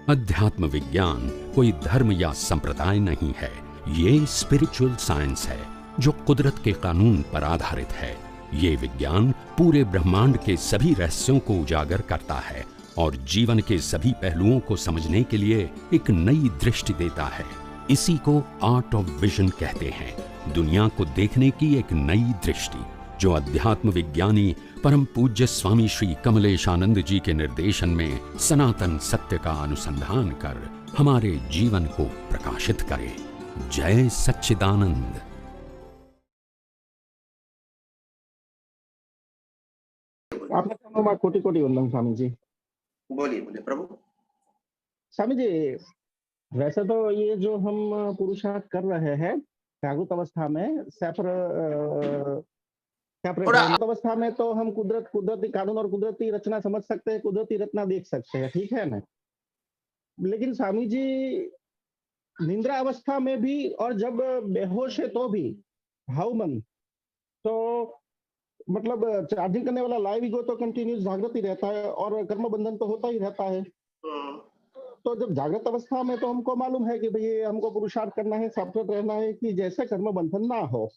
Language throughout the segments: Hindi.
अध्यात्म विज्ञान कोई धर्म या संप्रदाय नहीं है, ये स्पिरिचुअल साइंस है जो कुदरत के कानून पर आधारित है। ये विज्ञान पूरे ब्रह्मांड के सभी रहस्यों को उजागर करता है और जीवन के सभी पहलुओं को समझने के लिए एक नई दृष्टि देता है। इसी को आर्ट ऑफ विजन कहते हैं, दुनिया को देखने की एक नई दृष्टि, जो अध्यात्म विज्ञानी परम पूज्य स्वामी श्री कमलेशानंद जी के निर्देशन में सनातन सत्य का अनुसंधान कर हमारे जीवन को प्रकाशित करे। जय सच्चिदानंद। आपका कोटि कोटि वंदन स्वामी जी। बोलिए बोलिए प्रभु। स्वामी जी, वैसे तो ये जो हम पुरुषार्थ कर रहे हैं जागृत अवस्था में, सेपरेट अवस्था में तो हम कुदरती कानून और कुदरती रचना समझ सकते हैं, कुदरती रचना देख सकते हैं, ठीक है ना। लेकिन स्वामी जी, निंद्रा अवस्था में भी और जब बेहोश है तो भी भावमन, तो मतलब चार्जिंग करने वाला लाइव ईगो तो कंटिन्यूस जागृत ही रहता है और कर्म बंधन तो होता ही रहता है। तो जब जागृत अवस्था में तो हमको मालूम है कि भाई हमको पुरुषार्थ करना है, सावधान रहना है कि जैसे कर्म बंधन ना हो।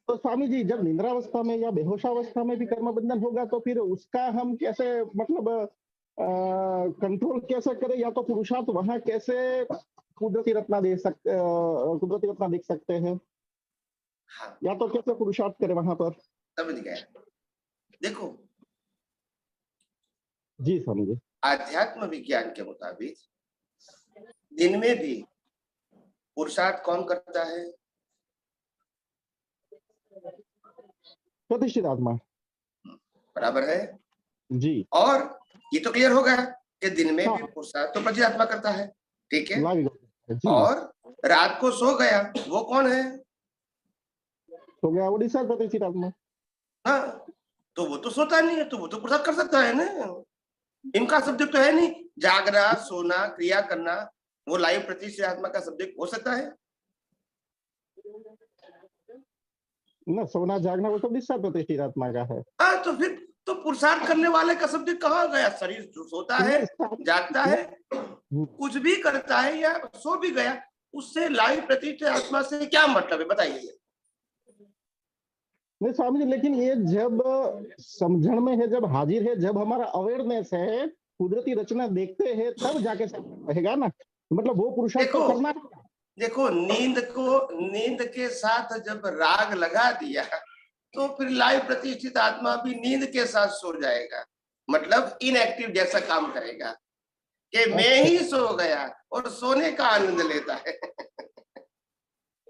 तो स्वामी जी, जब निंद्रावस्था में या बेहोशावस्था में भी कर्म बंधन होगा तो फिर उसका हम कैसे मतलब कंट्रोल कैसे करें, या तो पुरुषार्थ वहां कैसे कुदरती रत्ना देख सकते हैं, हाँ, या तो कैसे पुरुषार्थ करें वहां पर। समझ गए। देखो जी स्वामी जी, आध्यात्म विज्ञान के मुताबिक दिन में भी पुरुषार्थ कौन करता है? प्रतिष्ठित आत्मा। बराबर है जी। और ये तो क्लियर हो गया कि दिन में भी पुरुषार्थ तो प्रतिष्ठित आत्मा करता है, ठीक है। और रात को सो गया वो कौन है? सो गया उड़ीसा प्रतिष्ठित आत्मा। हाँ, तो वो तो सोता नहीं है, तो वो तो पुरुषार्थ कर सकता है ना। इनका सब्जेक्ट तो है नहीं, जागना सोना क्रिया करना, वो लाइव प्रतिष्ठित आत्मा का सब्जेक्ट हो सकता है ना। सोना जागना वो तो उड़ीसा प्रतिष्ठित आत्मा का है। हाँ, तो फिर तो पुरुषार्थ करने वाले का सब्जेक्ट कहाँ गया? शरीर जो सोता है, जागता है, कुछ भी करता है या सो भी गया, उससे लाइव प्रतिष्ठित आत्मा से क्या मतलब है बताइए। नहीं स्वामी जी, लेकिन ये जब समझण में है, जब हाजिर है, जब हमारा अवेयरनेस है, कुदरती रचना देखते हैं, तब जाके रहेगा ना। मतलब वो पुरुषार्थ तो करना। देखो नींद के साथ जब राग लगा दिया तो फिर लाइव प्रतिष्ठित आत्मा भी नींद के साथ सो जाएगा, मतलब इनएक्टिव जैसा काम करेगा कि मैं ही सो गया और सोने का आनंद लेता है।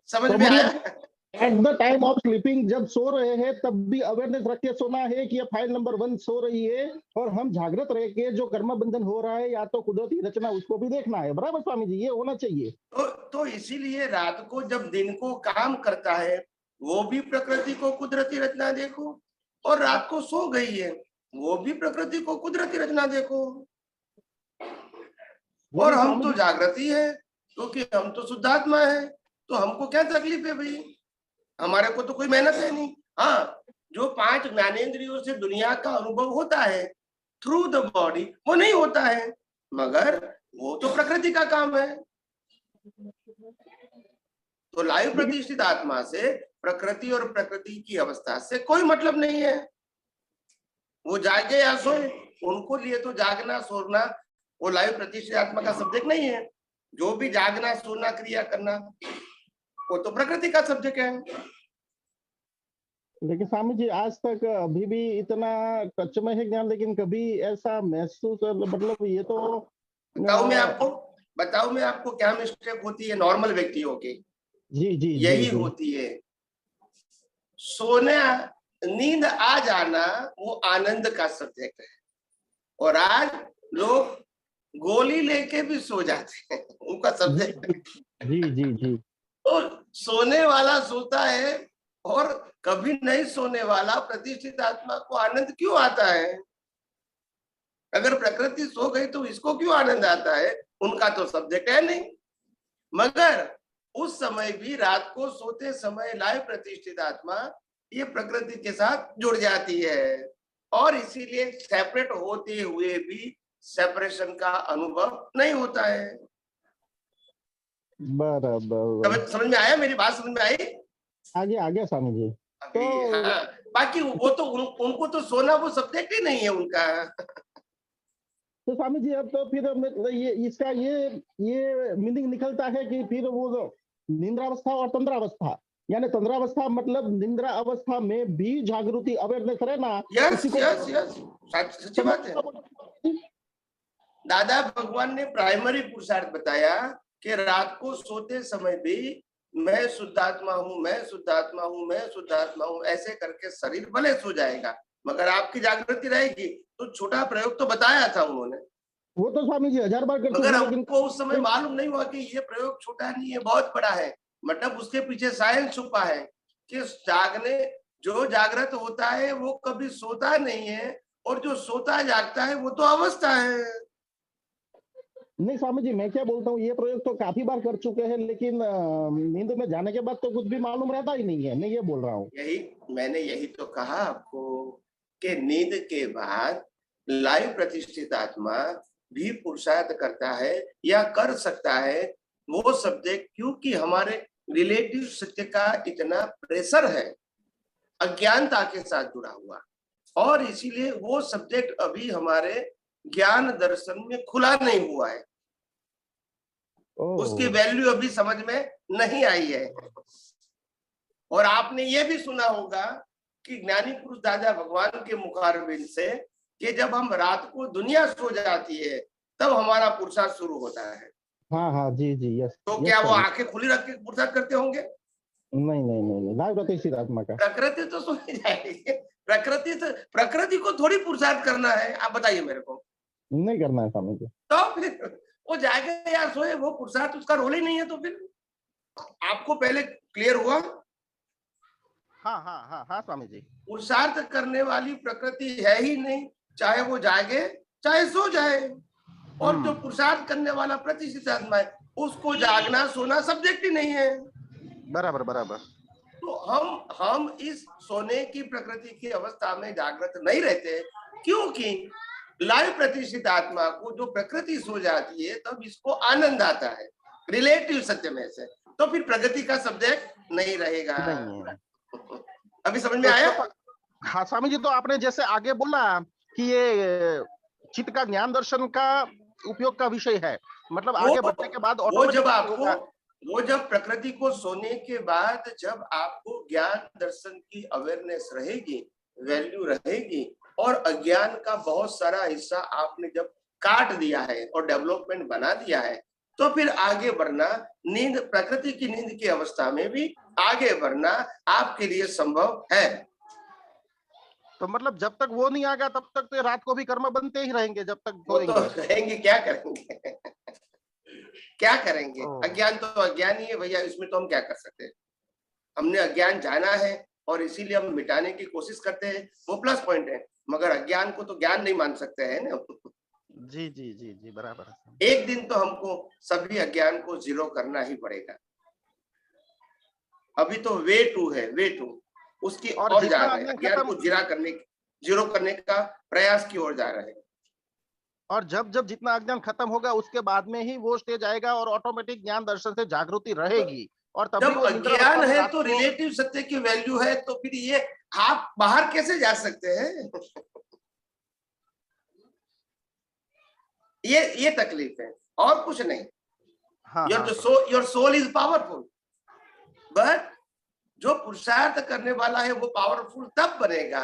समझ में आया? At the time of sleeping, जब सो रहे हैं तब भी अवेयरनेस रख के सोना है कि ये फाइल नंबर 1 सो रही है, और हम जागृत रह के जो कर्म बंधन हो रहा है या तो कुदरती रचना उसको भी देखना है। बराबर स्वामी जी, ये होना चाहिए। तो इसीलिए रात को जब दिन को काम करता है वो भी प्रकृति को कुदरती रचना देखो, और रात को सो गई है वो भी प्रकृति को कुदरती रचना देखो। और हम तो जागृति है क्योंकि हम तो शुद्धात्मा है, तो हमको क्या तकलीफ है भाई? हमारे को तो कोई मेहनत है नहीं। हाँ, जो 5 ज्ञानेंद्रियों से दुनिया का अनुभव होता है थ्रू द बॉडी, वो नहीं होता है, मगर वो तो प्रकृति का काम है। तो लाइव प्रतिष्ठित आत्मा से प्रकृति और प्रकृति की अवस्था से कोई मतलब नहीं है। वो जागे या सोए, उनको लिए तो जागना सोना वो लाइव प्रतिष्ठित आत्मा का सब्जेक्ट नहीं है। जो भी जागना सोना क्रिया करना वो तो प्रकृति का सब्जेक्ट है। लेकिन स्वामी जी, आज तक अभी भी इतना टच में है ज्ञान, लेकिन कभी ऐसा महसूस, मतलब ये तो बताऊं मैं आपको क्या मिस्टेक होती है नॉर्मल व्यक्तियों की? जी यही होती है, सोना नींद आ जाना वो आनंद का सब्जेक्ट है, और आज लोग गोली लेके भी सो जाते हैं, उनका सब्जेक्ट। जी। तो सोने वाला सोता है और कभी नहीं सोने वाला प्रतिष्ठित आत्मा को आनंद क्यों आता है? अगर प्रकृति सो गई तो इसको क्यों आनंद आता है? उनका तो सब्जेक्ट है नहीं। मगर उस समय भी रात को सोते समय लाइव प्रतिष्ठित आत्मा ये प्रकृति के साथ जुड़ जाती है, और इसीलिए सेपरेट होते हुए भी सेपरेशन का अनुभव नहीं होता है। बराबर, समझ में आया? मेरी बात समझ में आई? आगे आगे स्वामी जी। अभी तो हाँ, बाकी वो तो उनको तो सोना वो सब्जेक्ट ही नहीं है उनका। तो स्वामी जी अब तो फिर ये इसका ये मीनिंग निकलता है कि फिर वो जो निंद्रावस्था और तंद्रावस्था, यानी तंद्रावस्था मतलब निंद्रा अवस्था में भी जागृति अवेयरनेस रहे ना। यस यस यस, सच्ची बात है। दादा भगवान ने प्राइमरी पुरुषार्थ बताया कि रात को सोते समय भी मैं शुद्धात्मा हूँ, मैं शुद्धात्मा हूँ, मैं शुद्धात्मा हूँ, ऐसे करके शरीर भले सो जाएगा मगर आपकी जागृति रहेगी। तो छोटा प्रयोग तो बताया था उन्होंने, वो तो स्वामी जी 1000 बार कर चुके, मगर लेकिन हमको उस समय मालूम नहीं हुआ कि ये प्रयोग छोटा नहीं है, बहुत बड़ा है। मतलब उसके पीछे साइंस छुपा है कि जो जागृत होता है वो कभी सोता नहीं है, और जो सोता जागता है वो तो अवस्था है। नहीं स्वामी जी, मैं क्या बोलता हूँ, ये प्रयोग तो काफी बार कर चुके हैं, लेकिन नींद में जाने के बाद तो कुछ भी मालूम रहता ही नहीं है, मैं ये बोल रहा हूँ। मैंने यही तो कहा आपको कि नींद के बाद लाइव प्रतिष्ठित आत्मा भी पुरुषार्थ करता है या कर सकता है वो सब्जेक्ट, क्योंकि हमारे रिलेटिव सत्य का इतना प्रेशर है, अज्ञानता के साथ जुड़ा हुआ, और इसीलिए वो सब्जेक्ट अभी हमारे ज्ञान दर्शन में खुला नहीं हुआ है, उसकी वैल्यू अभी समझ में नहीं आई है। और आपने ये भी सुना होगा कि ज्ञानी पुरुष दादा भगवान के मुखारबिंद से कि जब हम रात को दुनिया सो जाती है तब हमारा पुरुषार्थ शुरू होता है। हाँ हाँ जी जी यस। तो क्या वो आंखें खुली रख के पुरुषार्थ करते होंगे? नहीं नहीं नहीं, लाइव प्रतिष्ठित आत्मा का प्रकृति तो सो ही जाएगी, प्रकृति को थोड़ी पुरुषार्थ करना है, आप बताइए मेरे को। नहीं करना है स्वामी जी। तो फिर वो जागे या सोए, वो पुरुषार्थ उसका रोल ही नहीं है। तो फिर आपको पहले क्लियर हुआ? हाँ हाँ हाँ हाँ स्वामी जी, पुरुषार्थ करने वाली प्रकृति है ही नहीं, चाहे वो जागे चाहे सो जाए। और जो पुरुषार्थ करने वाला प्रतिष्ठित आत्मा है उसको जागना सोना सब्जेक्ट ही नहीं है। बराबर बराबर। तो हम इस सोने की प्रकृति की अवस्था में जागृत नहीं रहते, क्योंकि लाइव प्रतिष्ठित आत्मा को जो प्रकृति सो जाती है तब इसको आनंद आता है रिलेटिव सत्य में से, तो फिर प्रगति का सब्जेक्ट नहीं रहेगा। अभी समझ में आया? हाँ स्वामी जी, तो आपने जैसे आगे बोला कि ये चित्त का ज्ञान दर्शन का उपयोग का विषय है, मतलब आगे बढ़ने के बाद वो जब प्रकृति को सोने के बाद जब आपको ज्ञान दर्शन की अवेयरनेस रहेगी, वैल्यू रहेगी, और अज्ञान का बहुत सारा हिस्सा आपने जब काट दिया है और डेवलपमेंट बना दिया है, तो फिर आगे बढ़ना, नींद, प्रकृति की नींद की अवस्था में भी आगे बढ़ना आपके लिए संभव है। तो मतलब जब तक वो नहीं आ गया तब तक तो रात को भी कर्म बनते ही रहेंगे, जब तक वो तो रहेंगे, क्या करेंगे क्या करेंगे? अज्ञान तो अज्ञान ही है भैया, इसमें तो हम क्या कर सकते हैं? हमने अज्ञान जाना है और इसीलिए हम मिटाने की कोशिश करते हैं, वो प्लस पॉइंट है, मगर अज्ञान को तो ज्ञान नहीं मान सकते हैं ना। जी जी जी जी बराबर। एक दिन तो हमको सभी अज्ञान को जीरो करना ही पड़ेगा। अभी तो वे टू है, वे टू उसकी और जा रहे हैं, अज्ञान को जीरो करने का प्रयास की ओर जा रहे हैं। और जब जब जितना अज्ञान खत्म होगा उसके बाद में ही वो स्टेज आएगा और ऑटोमेटिक ज्ञान दर्शन से जागृति रहेगी। और तभी जब अज्ञान है तो रिलेटिव सत्य की वैल्यू है, तो फिर ये आप बाहर कैसे जा सकते हैं? ये तकलीफ है और कुछ नहीं। Your soul is powerful, but जो पुरुषार्थ करने वाला है वो पावरफुल तब बनेगा,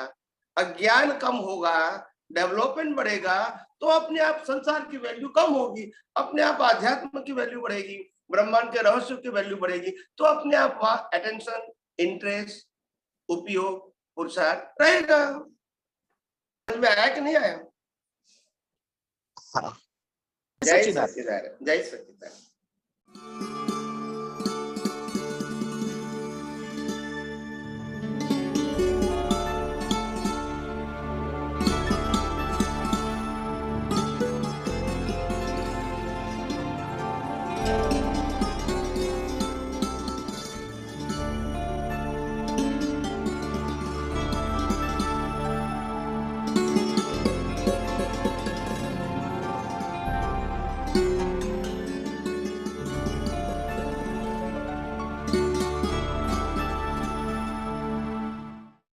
अज्ञान कम होगा, डेवलपमेंट बढ़ेगा, तो अपने आप संसार की वैल्यू कम होगी, अपने आप आध्यात्म की वैल्यू बढ़ेगी, ब्रह्मांड के रहस्य की वैल्यू बढ़ेगी, तो अपने आप वहां अटेंशन, इंटरेस्ट, उपयोग, पुरुषार्थ रहेगा। समझ में आया कि नहीं आया? जय सच्चिदानंद, जय सच्चिदानंद।